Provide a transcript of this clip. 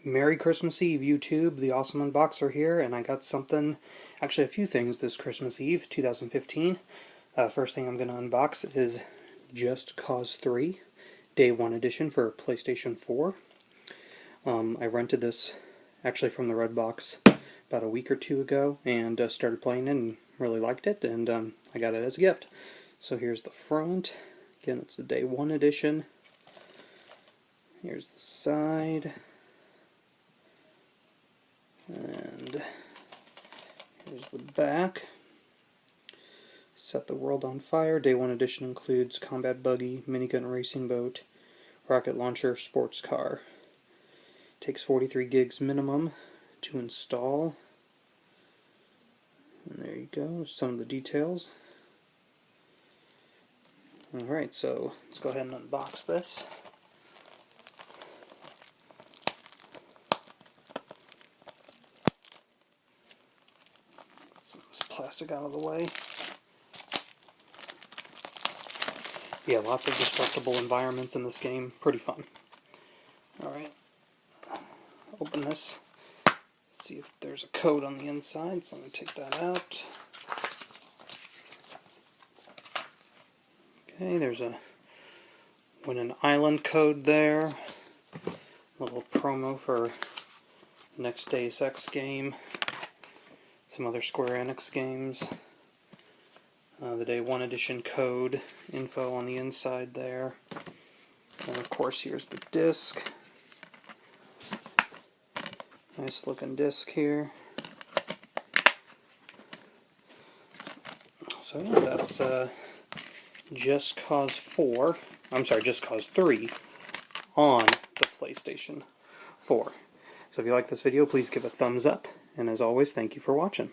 Merry Christmas Eve, YouTube. The Awesome Unboxer here, and I got something, actually a few things this Christmas Eve, 2015. First thing I'm going to unbox is Just Cause 3, Day 1 Edition for PlayStation 4. I rented this actually from the Redbox about a week or two ago, and started playing it and really liked it, and I got it as a gift. So here's the front. Again, it's the Day 1 Edition. Here's the side. And here's the back. Set the World on Fire. Day 1 edition includes combat buggy, minigun racing boat, rocket launcher, sports car. Takes 43 gigs minimum to install. And there you go, some of the details. Alright, so let's go ahead and unbox this. Some of this plastic out of the way. Yeah, lots of destructible environments in this game. Pretty fun. Alright, open this. See if there's a code on the inside, so I'm going to take that out. Okay, there's a win an island code there. A little promo for next Deus Ex game. Some other Square Enix games. The Day 1 edition code info on the inside there. And of course here's the disc. Nice looking disc here. So yeah, that's Just Cause 4. I'm sorry, Just Cause 3 on the PlayStation 4. So if you like this video, please give a thumbs up. And as always, thank you for watching.